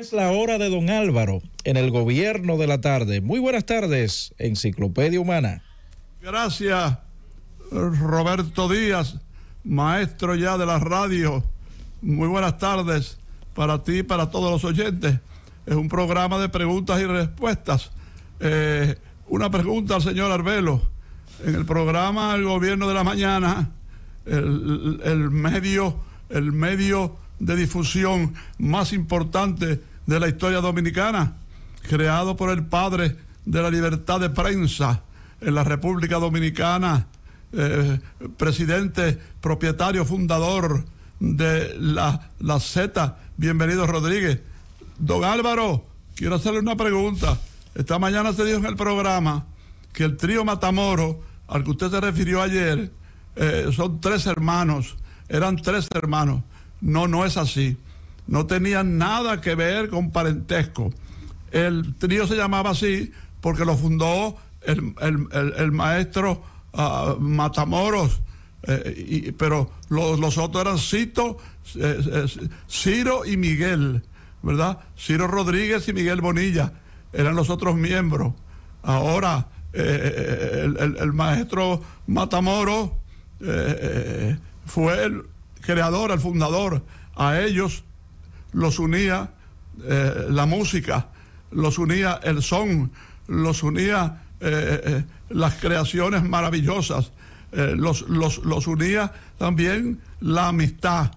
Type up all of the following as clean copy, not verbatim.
Es la hora de don Álvaro en el gobierno de la tarde. Muy buenas tardes, Enciclopedia Humana. Gracias, Roberto Díaz, maestro ya de la radio. Muy buenas tardes para ti y para todos los oyentes. Es un programa de preguntas y respuestas. Una pregunta al señor Arbelo. En el programa El Gobierno de la Mañana, el medio de difusión más importante de la historia dominicana, creado por el padre de la libertad de prensa en la República Dominicana, presidente, propietario, fundador de la Z, Bienvenido Rodríguez. Don Álvaro, quiero hacerle una pregunta. Esta mañana se dijo en el programa que el trío Matamoros, al que usted se refirió ayer, son 3 hermanos, eran 3 hermanos. No es así. No tenían nada que ver con parentesco. El trío se llamaba así porque lo fundó el maestro Matamoros, pero los otros eran Ciro y Miguel, ¿verdad? Ciro Rodríguez y Miguel Bonilla eran los otros miembros. Ahora, el maestro Matamoros fue el creador, el fundador. A ellos los unía la música, los unía el son, los unía las creaciones maravillosas, los unía también la amistad,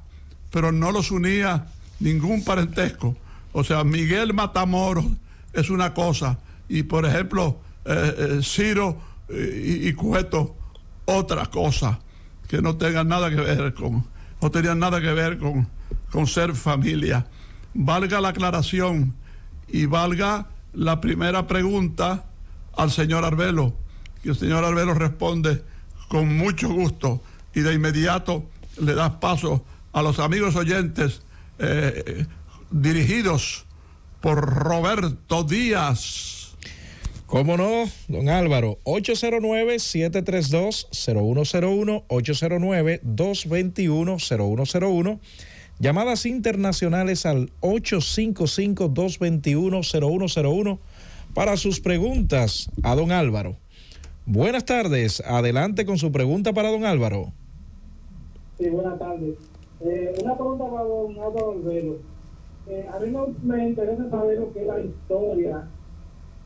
pero no los unía ningún parentesco. O sea, Miguel Matamoros es una cosa y, por ejemplo, Ciro y Cueto otra cosa, que no tengan nada que ver no tenían nada que ver con ser familia. Valga la aclaración y valga la primera pregunta al señor Arbelo, que el señor Arbelo responde con mucho gusto y de inmediato le da paso a los amigos oyentes dirigidos por Roberto Díaz. ¿Cómo no, don Álvaro? 809-732-0101, 809-221-0101. Llamadas internacionales al 855-221-0101 para sus preguntas a don Álvaro. Buenas tardes, adelante con su pregunta para don Álvaro. Sí, buenas tardes. Una pregunta para don Álvaro Arbelo. A mí me interesa saber lo que es la historia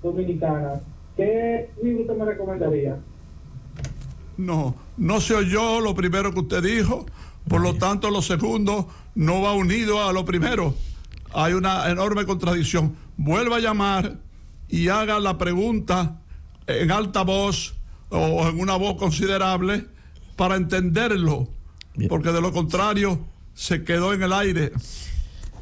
dominicana. ¿Qué libro usted me recomendaría? No se oyó lo primero que usted dijo, por lo tanto lo segundo no va unido a lo primero. Hay una enorme contradicción. Vuelva a llamar y haga la pregunta en alta voz o en una voz considerable para entenderlo. Bien. Porque de lo contrario se quedó en el aire.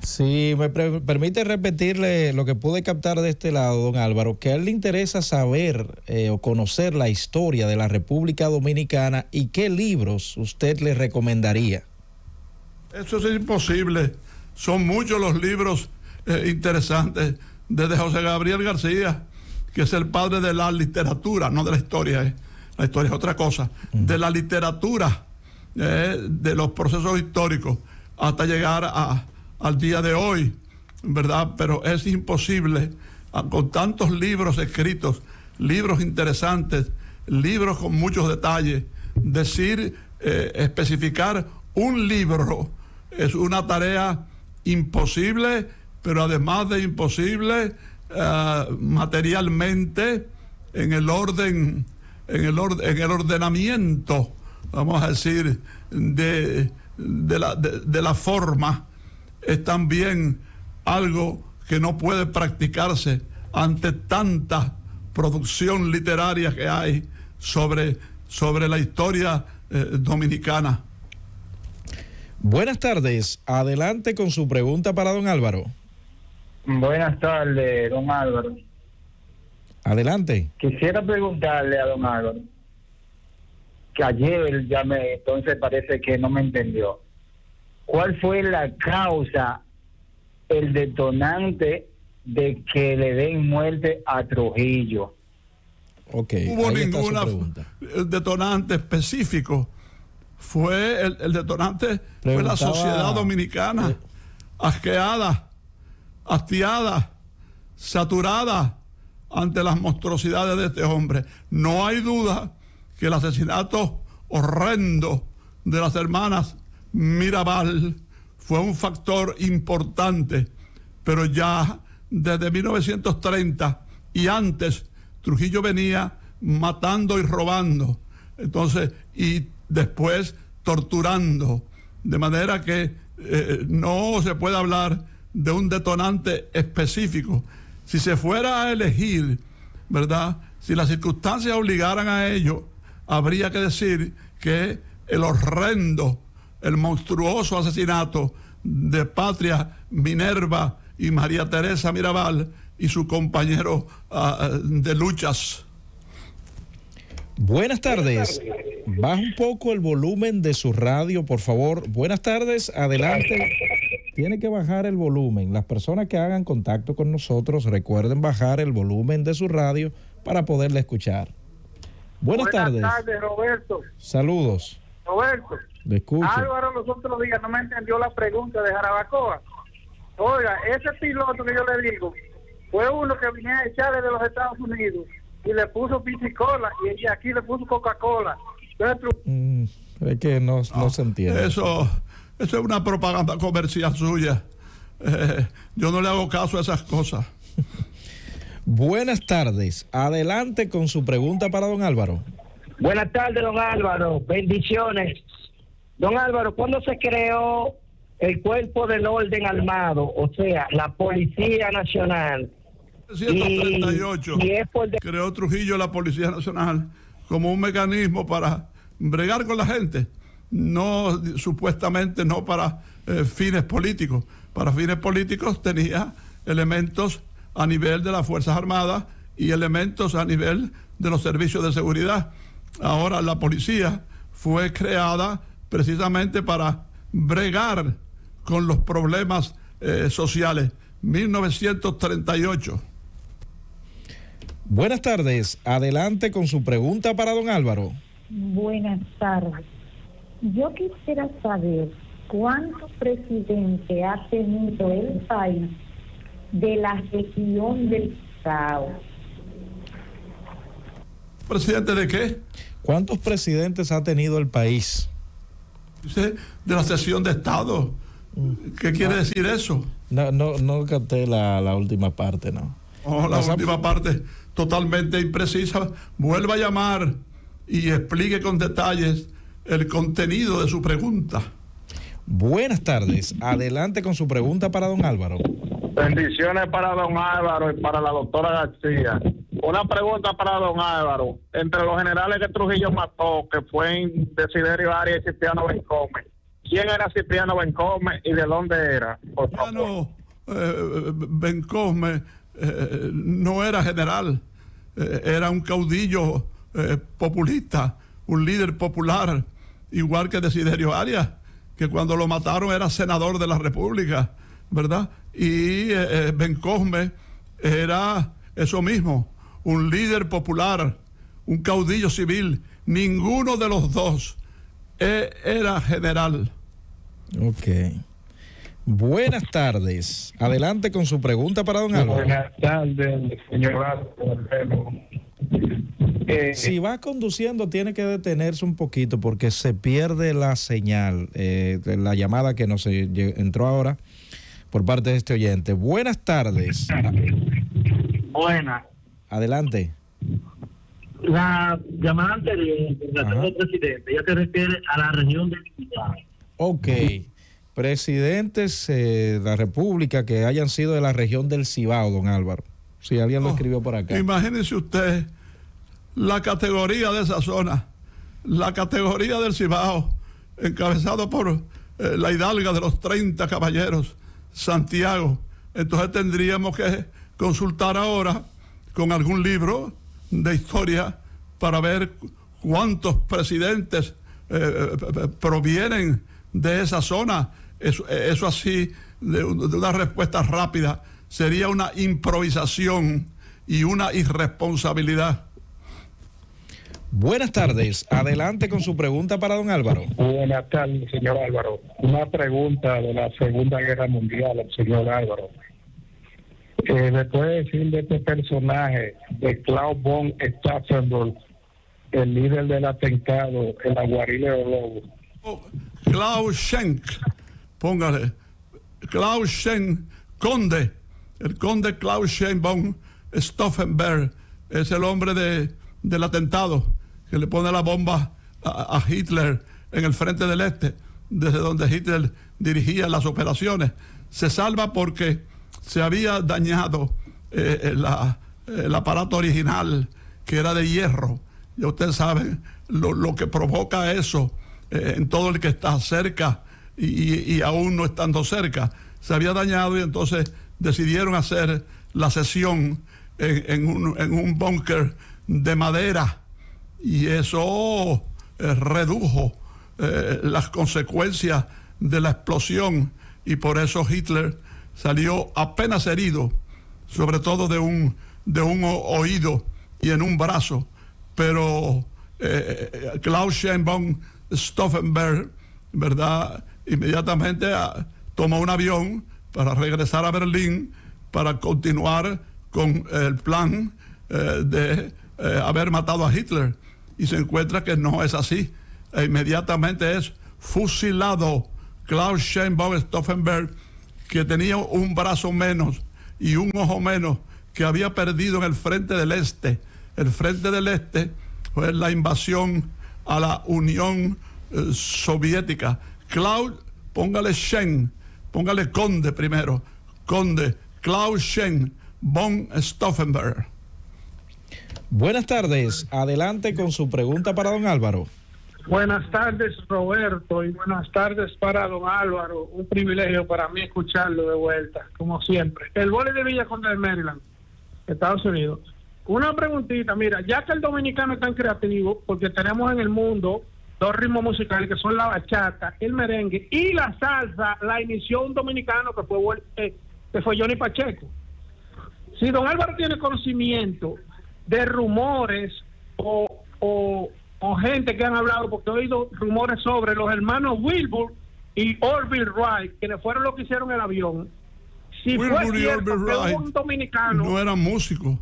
Si me permite repetirle lo que pude captar de este lado, don Álvaro, que a él le interesa saber o conocer la historia de la República Dominicana y qué libros usted le recomendaría. Eso es imposible. Son muchos los libros interesantes, desde José Gabriel García, que es el padre de la literatura, no de la historia. La historia es otra cosa. De la literatura, de los procesos históricos, hasta llegar al día de hoy, ¿verdad? Pero es imposible, con tantos libros escritos, libros interesantes, libros con muchos detalles, especificar un libro es una tarea imposible, pero además de imposible, materialmente, en el ordenamiento, vamos a decir, de la forma, es también algo que no puede practicarse ante tanta producción literaria que hay sobre la historia dominicana. Buenas tardes, adelante con su pregunta para don Álvaro. Buenas tardes, don Álvaro. Adelante. Quisiera preguntarle a don Álvaro, que ayer llamé, entonces parece que no me entendió. ¿Cuál fue la causa, el detonante de que le den muerte a Trujillo? Ok. Hubo ninguna detonante específico. Fue el detonante fue la sociedad dominicana asqueada hastiada, saturada ante las monstruosidades de este hombre. No hay duda que el asesinato horrendo de las hermanas Mirabal fue un factor importante, pero ya desde 1930 y antes Trujillo venía matando y robando, entonces, y después torturando, de manera que no se puede hablar de un detonante específico. Si se fuera a elegir, ¿verdad?, si las circunstancias obligaran a ello, habría que decir que el horrendo, el monstruoso asesinato de Patria Minerva y María Teresa Mirabal y su compañero de luchas. Buenas tardes. Baja un poco el volumen de su radio, por favor. Buenas tardes, adelante. Tiene que bajar el volumen. Las personas que hagan contacto con nosotros, recuerden bajar el volumen de su radio para poderle escuchar. Buenas tardes. Buenas tardes, Roberto. Saludos. Roberto. Le escucho. Álvaro los otros días no me entendió la pregunta de Jarabacoa. Oiga, ese piloto que yo le digo, fue uno que venía a echar desde los Estados Unidos y le puso Pepsi-Cola y aquí le puso Coca-Cola. Es que no se entiende. Eso es una propaganda comercial suya. Yo no le hago caso a esas cosas. Buenas tardes. Adelante con su pregunta para don Álvaro. Buenas tardes, don Álvaro. Bendiciones. Don Álvaro, ¿cuándo se creó el Cuerpo del Orden Armado? O sea, la Policía Nacional. 1938 creó Trujillo la Policía Nacional como un mecanismo para bregar con la gente, no supuestamente no para fines políticos. Para fines políticos tenía elementos a nivel de las Fuerzas Armadas y elementos a nivel de los servicios de seguridad. Ahora la policía fue creada precisamente para bregar con los problemas sociales. 1938. Buenas tardes. Adelante con su pregunta para don Álvaro. Buenas tardes. Yo quisiera saber cuántos presidentes ha tenido el país de la región del Cibao. ¿Presidente de qué? ¿Cuántos presidentes ha tenido el país? Dice de la sesión de Estado. ¿Qué quiere decir eso? No capté la última parte, ¿no? Oh, la última parte totalmente imprecisa. Vuelva a llamar y explique con detalles el contenido de su pregunta. Buenas tardes. Adelante con su pregunta para don Álvaro. Bendiciones para don Álvaro y para la doctora García. Una pregunta para don Álvaro. Entre los generales que Trujillo mató, que fue Desiderio Arias y Cipriano Bencome, ¿quién era Cipriano Bencome y de dónde era? Cipriano Bencome no era general, era un caudillo populista, un líder popular, igual que Desiderio Arias, que cuando lo mataron era senador de la República, ¿verdad? Y Bencome era eso mismo, un líder popular, un caudillo civil. Ninguno de los dos era general. Ok. Buenas tardes. Adelante con su pregunta para don Álvaro. Buenas tardes, señor Álvaro. Si va conduciendo tiene que detenerse un poquito porque se pierde la señal, la llamada que nos entró ahora por parte de este oyente. Buenas tardes. Buenas. Adelante. La llamada anterior, del presidente, ya se refiere a la región del Cibao. Ok. Presidentes de la República que hayan sido de la región del Cibao, don Álvaro. Si alguien lo escribió por acá. Imagínense usted la categoría de esa zona, la categoría del Cibao, encabezado por la hidalga de los 30 caballeros, Santiago. Entonces tendríamos que consultar ahora con algún libro de historia para ver cuántos presidentes provienen de esa zona. Eso así, de una respuesta rápida, sería una improvisación y una irresponsabilidad. Buenas tardes. Adelante con su pregunta para don Álvaro. Buenas tardes, señor Álvaro. Una pregunta de la Segunda Guerra Mundial al señor Álvaro. ¿Me puede decir de este personaje, de Klaus von Stauffenberg, el líder del atentado en la guarida de los lobos? Klaus Schenk, póngale. Klaus Schenk, conde. El conde Klaus Schenk von Stauffenberg es el hombre del atentado que le pone la bomba a Hitler en el frente del este, desde donde Hitler dirigía las operaciones. Se salva porque se había dañado el aparato original, que era de hierro. Ya ustedes saben lo que provoca eso en todo el que está cerca y aún no estando cerca. Se había dañado y entonces decidieron hacer la sesión en un búnker de madera, y eso redujo las consecuencias de la explosión, y por eso Hitler salió apenas herido, sobre todo de un oído y en un brazo. Pero Klaus Schenk von Stauffenberg, ¿verdad?, inmediatamente tomó un avión para regresar a Berlín para continuar con el plan de haber matado a Hitler, y se encuentra que no es así. Inmediatamente es fusilado Klaus Schenk von Stauffenberg, que tenía un brazo menos y un ojo menos, que había perdido en el frente del este. El frente del este fue la invasión a la Unión Soviética. Klaus, póngale Schenk, póngale conde primero, conde Klaus Schenk von Stauffenberg. Buenas tardes, adelante con su pregunta para don Álvaro. Buenas tardes, Roberto, y buenas tardes para don Álvaro. Un privilegio para mí escucharlo de vuelta, como siempre. El vóley de Villa Conde de Maryland, Estados Unidos. Una preguntita, mira, ya que el dominicano es tan creativo, porque tenemos en el mundo dos ritmos musicales que son la bachata, el merengue y la salsa, la inició un dominicano que fue Johnny Pacheco. Si don Álvaro tiene conocimiento de rumores o gente que han hablado, porque he oído rumores sobre los hermanos Wilbur y Orville Wright, quienes fueron los que hicieron el avión. Si Wilbur fue cierto que un dominicano no eran músicos,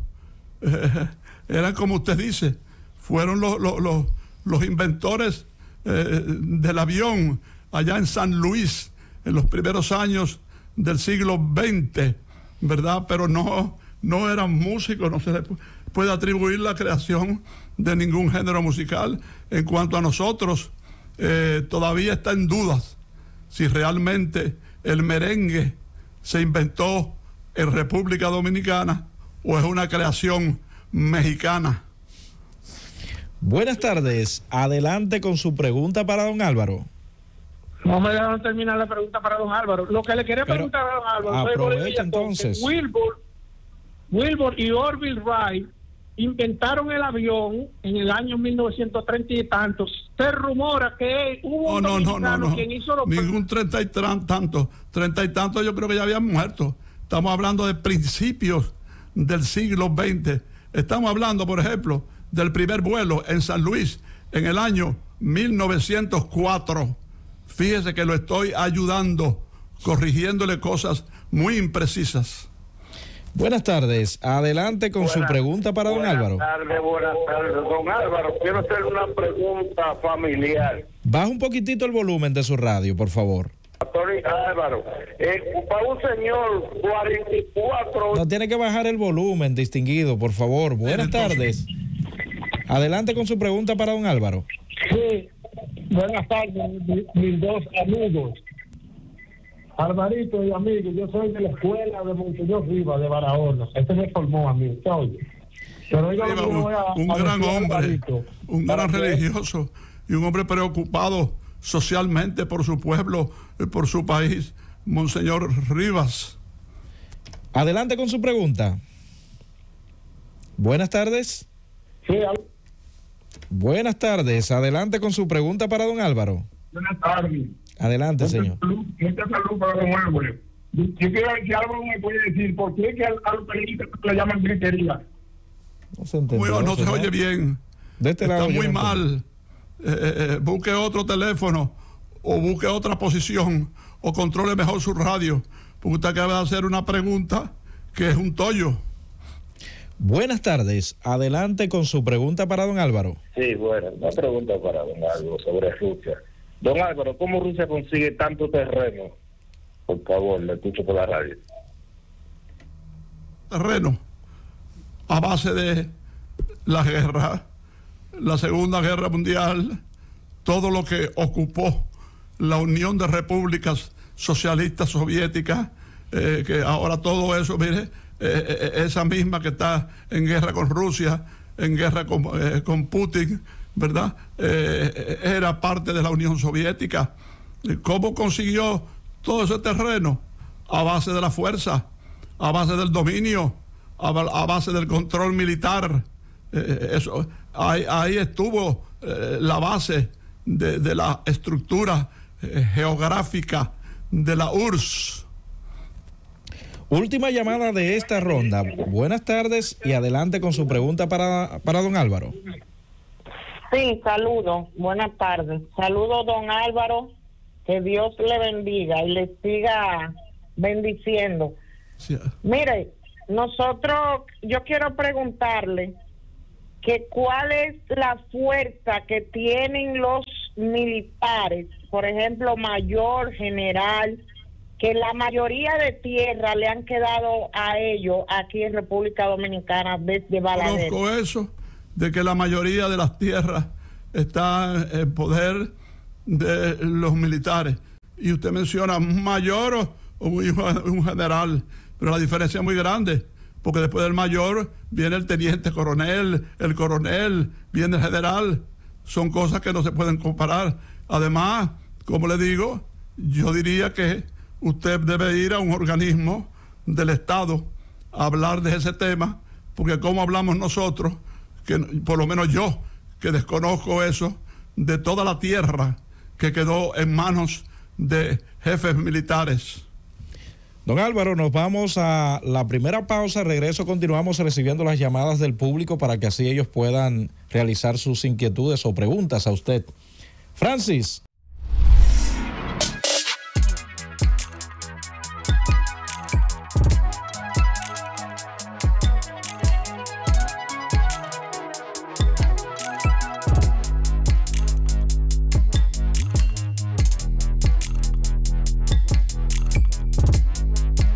eran, como usted dice, fueron los inventores del avión allá en San Luis en los primeros años del siglo XX, ¿verdad? Pero no eran músicos, no se les puede atribuir la creación de ningún género musical. En cuanto a nosotros, todavía está en dudas si realmente el merengue se inventó en República Dominicana o es una creación mexicana. Buenas tardes, adelante con su pregunta para don Álvaro. No me dejaron terminar la pregunta para don Álvaro. Lo que le quería preguntar a don Álvaro, aprovecha entonces. Wilbur y Orville Wright inventaron el avión en el año 1930 y tantos. Se rumora que hubo un dominicano quien hizo los... Ningún 30 y tantos yo creo que ya habían muerto. Estamos hablando de principios del siglo XX. Estamos hablando, por ejemplo, del primer vuelo en San Luis en el año 1904. Fíjese que lo estoy ayudando, corrigiéndole cosas muy imprecisas. Buenas tardes, adelante con su pregunta para don Álvaro. Buenas tardes, don Álvaro. Quiero hacer una pregunta familiar. Baja un poquitito el volumen de su radio, por favor. Álvaro, para un señor 44... No, tiene que bajar el volumen, distinguido, por favor. Buenas tardes. Adelante con su pregunta para don Álvaro. Sí, buenas tardes, mis dos amigos. Alvarito y amigos, yo soy de la escuela de Monseñor Rivas de Barahona. Este me formó a mí, ¿usted oye? Pero un gran hombre, un gran religioso y un hombre preocupado socialmente por su pueblo y por su país, Monseñor Rivas. Adelante con su pregunta. Buenas tardes. Sí, buenas tardes, adelante con su pregunta para don Álvaro. Buenas tardes. Adelante, señor. Mucha salud para don Álvaro. Yo quiero que Álvaro me puede decir por qué que a los periodistas le llaman gritería. No se entendió. Bueno, no se oye bien. De este lado está muy no mal. Busque otro teléfono o busque otra posición o controle mejor su radio, porque usted acaba de hacer una pregunta que es un tollo. Buenas tardes, adelante con su pregunta para don Álvaro. Sí, bueno, una pregunta para don Álvaro sobre Rusia. Don Álvaro, ¿cómo Rusia consigue tanto terreno? Por favor, le escucho por la radio. Terreno, a base de la guerra, la Segunda Guerra Mundial, todo lo que ocupó la Unión de Repúblicas Socialistas Soviéticas, que ahora todo eso, mire, esa misma que está en guerra con Rusia, en guerra con Putin, ¿verdad? Era parte de la Unión Soviética. ¿Cómo consiguió todo ese terreno? A base de la fuerza, a base del dominio, a base del control militar. Eso, ahí estuvo la base de la estructura geográfica de la URSS. Última llamada de esta ronda. Buenas tardes y adelante con su pregunta para don Álvaro. Sí, saludo. Buenas tardes. Saludo, don Álvaro. Que Dios le bendiga y le siga bendiciendo. Sí. Mire, yo quiero preguntarle que cuál es la fuerza que tienen los militares, por ejemplo, mayor, general, que la mayoría de tierra le han quedado a ellos aquí en República Dominicana desde Balaguer. Conozco eso, de que la mayoría de las tierras está en poder de los militares. Y usted menciona un mayor o un general, pero la diferencia es muy grande, porque después del mayor viene el teniente coronel, el coronel, viene el general. Son cosas que no se pueden comparar. Además, como le digo, yo diría que usted debe ir a un organismo del Estado a hablar de ese tema, porque como hablamos nosotros, que por lo menos yo, que desconozco eso, de toda la tierra que quedó en manos de jefes militares. Don Álvaro, nos vamos a la primera pausa. Regreso, continuamos recibiendo las llamadas del público para que así ellos puedan realizar sus inquietudes o preguntas a usted. Francis,